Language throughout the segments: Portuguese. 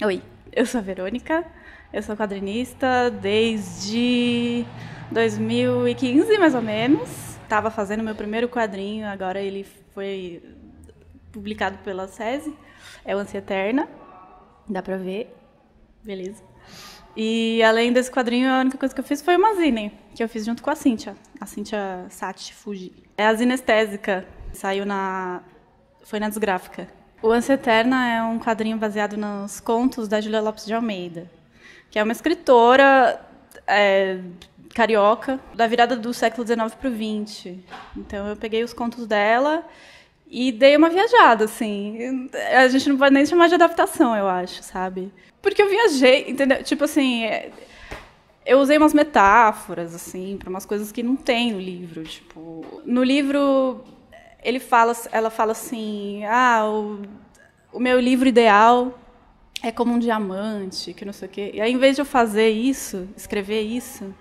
Oi, eu sou a Verônica, eu sou quadrinista desde 2015, mais ou menos. Estava fazendo meu primeiro quadrinho, agora ele foi publicado pela SESI. É o Ânsia Eterna, dá pra ver, beleza. E além desse quadrinho, a única coisa que eu fiz foi uma zine, que eu fiz junto com a Cíntia Sati Fuji. É a zine estésica, saiu foi na Desgráfica. O Ânsia Eterna é um quadrinho baseado nos contos da Júlia Lopes de Almeida, que é uma escritora carioca da virada do século XIX para o XX. Então eu peguei os contos dela e dei uma viajada, assim. A gente não pode nem chamar de adaptação, eu acho, sabe? Porque eu viajei, entendeu? Tipo assim, eu usei umas metáforas, assim, para umas coisas que não tem no livro. Tipo, no livro ela fala assim, o meu livro ideal é como um diamante, que não sei o quê. E aí, em vez de eu fazer isso, escrever isso,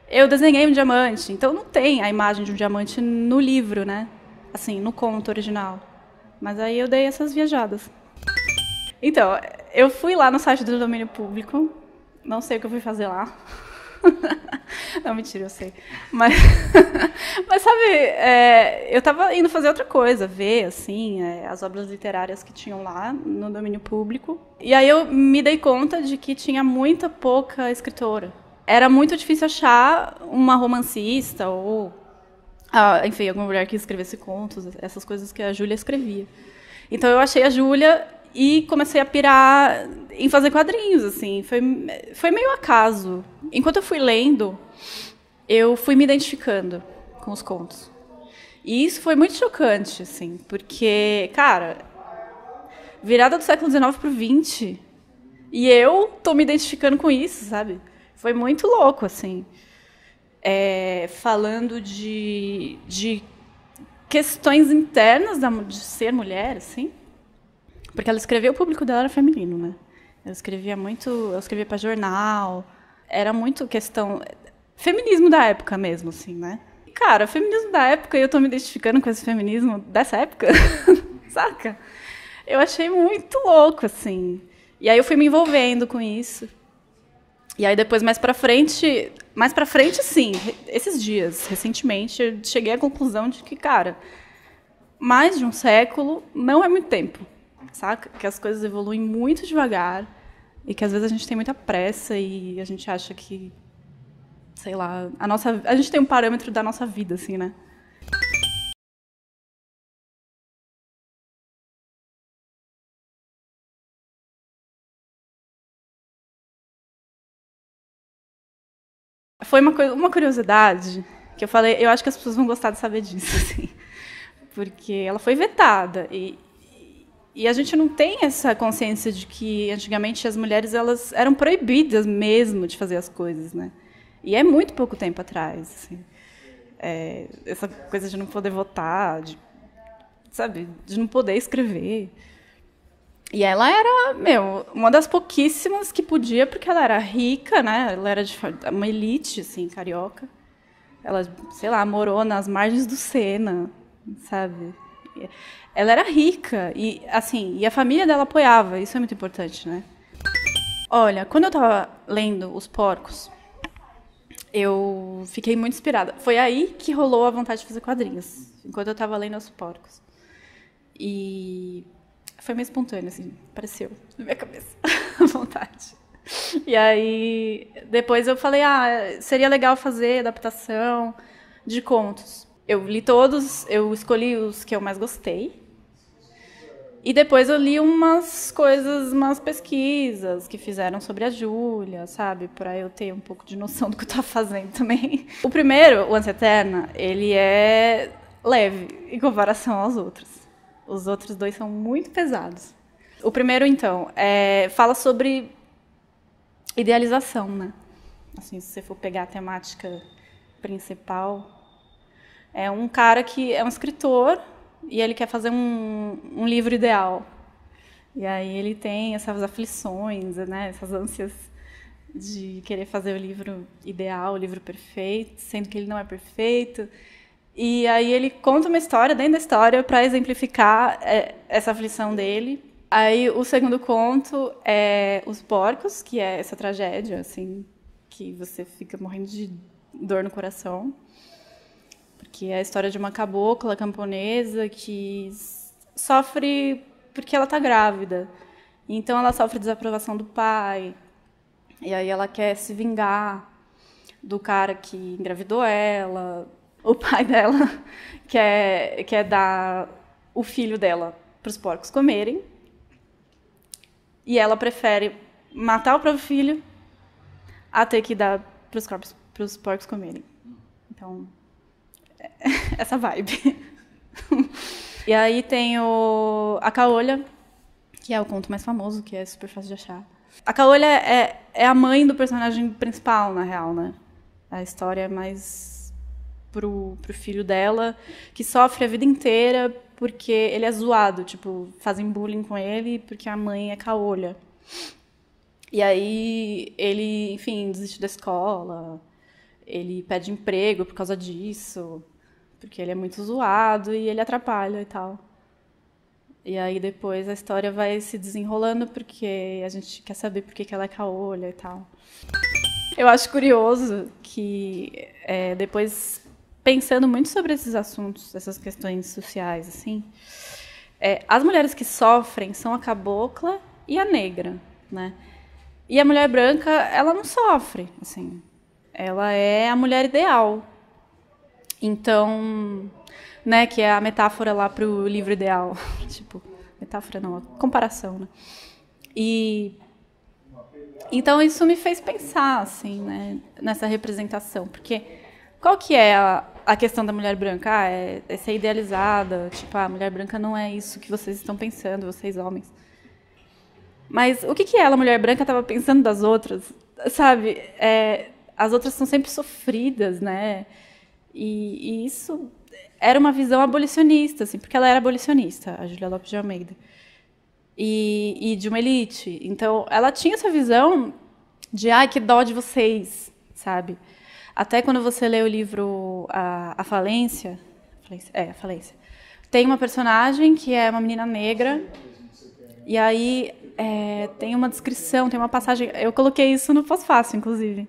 eu desenhei um diamante. Então não tem a imagem de um diamante no livro, né? Assim, no conto original. Mas aí eu dei essas viajadas. Então, eu fui lá no site do domínio público. Não sei o que eu fui fazer lá. Não, mentira, eu sei. Mas, mas sabe, eu estava indo fazer outra coisa, ver assim, as obras literárias que tinham lá no domínio público. E aí eu me dei conta de que tinha muita pouca escritora. Era muito difícil achar uma romancista ou, enfim, alguma mulher que escrevesse contos, essas coisas que a Júlia escrevia. Então eu achei a Júlia e comecei a pirar em fazer quadrinhos, assim. Foi meio acaso. Enquanto eu fui lendo, eu fui me identificando com os contos. E isso foi muito chocante, assim, porque, cara, virada do século XIX para o XX, e eu tô me identificando com isso, sabe? Foi muito louco, assim. Falando de questões internas de ser mulher, assim. Porque ela escrevia, o público dela era feminino, né? Eu escrevia para jornal, era muito questão feminismo da época mesmo, assim, né? E, cara, feminismo da época, e eu tô me identificando com esse feminismo dessa época, saca? Eu achei muito louco, assim. E aí eu fui me envolvendo com isso. E aí depois, mais pra frente, sim, esses dias, recentemente, eu cheguei à conclusão de que, cara, mais de um século não é muito tempo, saca? Que as coisas evoluem muito devagar e que às vezes a gente tem muita pressa e a gente acha que, sei lá, a gente tem um parâmetro da nossa vida, assim, né? Foi uma curiosidade que eu falei, eu acho que as pessoas vão gostar de saber disso, assim, porque ela foi vetada e a gente não tem essa consciência de que antigamente as mulheres elas eram proibidas mesmo de fazer as coisas, né? E é muito pouco tempo atrás, assim. Essa coisa de não poder votar, sabe, de não poder escrever. E ela era, uma das pouquíssimas que podia, porque ela era rica, né? Ela era de uma elite, assim, carioca. Ela, sei lá, morou nas margens do Sena, sabe? Ela era rica e, assim, e a família dela apoiava. Isso é muito importante, né? Olha, quando eu estava lendo Os Porcos, eu fiquei muito inspirada. Foi aí que rolou a vontade de fazer quadrinhos, enquanto eu estava lendo Os Porcos. E foi meio espontâneo, assim, apareceu na minha cabeça a vontade. E aí, depois eu falei, seria legal fazer adaptação de contos. Eu li todos, eu escolhi os que eu mais gostei. E depois eu li umas pesquisas que fizeram sobre a Júlia, sabe? Pra eu ter um pouco de noção do que eu tava fazendo também. O primeiro, o Ânsia Eterna, ele é leve em comparação aos outros. Os outros dois são muito pesados. O primeiro, então, fala sobre idealização, né? Assim, se você for pegar a temática principal, é um cara que é um escritor e ele quer fazer um livro ideal. E aí ele tem essas aflições, né? Essas ânsias de querer fazer o livro ideal, o livro perfeito, sendo que ele não é perfeito. E aí ele conta uma história dentro da história para exemplificar essa aflição dele. Aí o segundo conto é Os Porcos, que é essa tragédia, assim, que você fica morrendo de dor no coração. Porque é a história de uma cabocla camponesa que sofre porque ela está grávida. Então ela sofre desaprovação do pai. E aí ela quer se vingar do cara que engravidou ela. O pai dela quer dar o filho dela para os porcos comerem. E ela prefere matar o próprio filho a ter que dar para os porcos comerem. Então, essa vibe. E aí tem a Caolha, que é o conto mais famoso, que é super fácil de achar. A Caolha é a mãe do personagem principal, na real, né? A história é mais pro filho dela, que sofre a vida inteira porque ele é zoado, tipo, fazem bullying com ele porque a mãe é caolha. E aí ele, enfim, desiste da escola, ele pede emprego por causa disso, porque ele é muito zoado e ele atrapalha e tal. E aí depois a história vai se desenrolando porque a gente quer saber por que ela é caolha e tal. Eu acho curioso que depois, pensando muito sobre esses assuntos, essas questões sociais, assim, as mulheres que sofrem são a cabocla e a negra, né? E a mulher branca, ela não sofre, assim. Ela é a mulher ideal. Então, né, que é a metáfora lá para o livro ideal. Tipo, metáfora não, a comparação, né? E então isso me fez pensar, assim, né, nessa representação, porque qual que é a questão da mulher branca? É ser idealizada, tipo, a mulher branca não é isso que vocês estão pensando, vocês homens. Mas o que ela, mulher branca, estava pensando das outras, sabe? As outras são sempre sofridas, né? E isso era uma visão abolicionista, assim, porque ela era abolicionista, a Júlia Lopes de Almeida. E de uma elite. Então, ela tinha essa visão de, ai, que dó de vocês, sabe? Até quando você lê o livro A Falência, A Falência, tem uma personagem que é uma menina negra, e aí tem uma descrição, tem uma passagem, eu coloquei isso no pós-fácil, inclusive,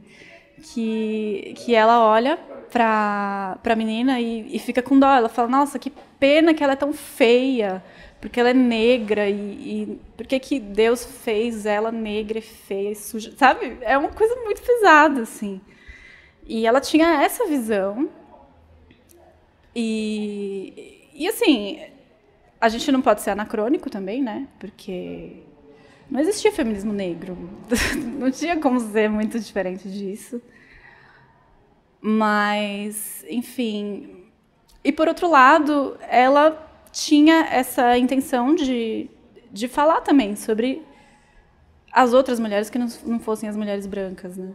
que ela olha pra menina e fica com dó. Ela fala, nossa, que pena que ela é tão feia, porque ela é negra, e por que Deus fez ela negra e feia e suja, sabe? É uma coisa muito pesada, assim. E ela tinha essa visão. E assim, a gente não pode ser anacrônico também, né? Porque não existia feminismo negro. Não tinha como ser muito diferente disso. Mas, enfim... E, por outro lado, ela tinha essa intenção de falar também sobre as outras mulheres que não fossem as mulheres brancas, né?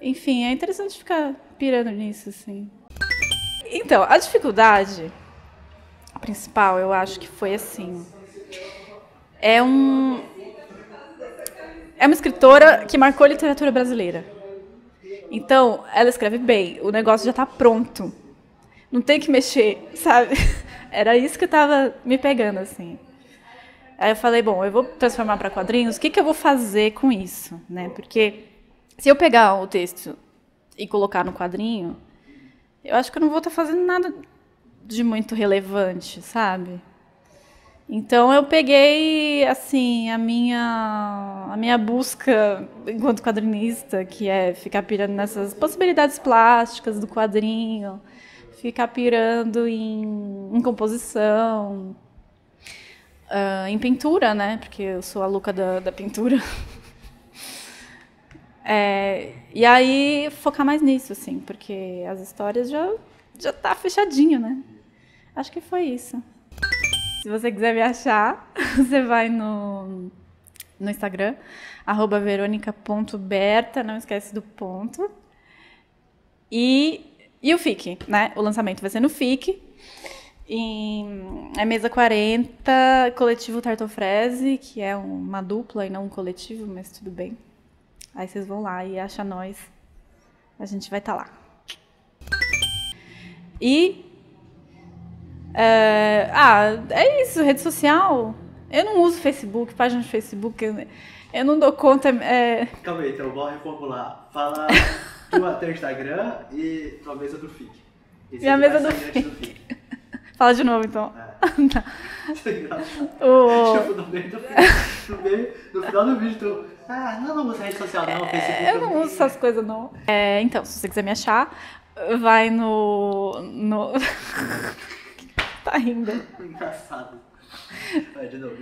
Enfim, é interessante ficar pirando nisso, assim. Então, a dificuldade principal, eu acho que foi assim... É uma escritora que marcou a literatura brasileira. Então, ela escreve bem, o negócio já está pronto. Não tem que mexer, sabe? Era isso que estava me pegando, assim. Aí eu falei, bom, eu vou transformar para quadrinhos, o que eu vou fazer com isso, né? Porque se eu pegar o texto e colocar no quadrinho, eu acho que eu não vou estar fazendo nada de muito relevante, sabe? Então eu peguei, assim, a minha busca enquanto quadrinista, que é ficar pirando nessas possibilidades plásticas do quadrinho, ficar pirando em composição, em pintura, né? Porque eu sou a louca da pintura. E aí focar mais nisso, assim, porque as histórias já tá fechadinho, né? Acho que foi isso. Se você quiser me achar, você vai no Instagram, @veronica.berta, não esquece do ponto. E o FIC, né? O lançamento vai ser no FIC. É mesa 40, coletivo Tartofrese, que é uma dupla e não um coletivo, mas tudo bem. Aí vocês vão lá e acham nós. A gente vai estar lá. E... é isso, rede social. Eu não uso Facebook, página de Facebook, eu não dou conta. Calma aí, então vou reformular. Fala teu Instagram e tua mesa do FIC. Minha mesa do FIC. Fala de novo, então. Tipo, no final do vídeo, tu... não usa rede social não, Facebook. Eu não uso essas coisas, não. Então, se você quiser me achar, vai no... Tá rindo. Engraçado. Vai, de novo.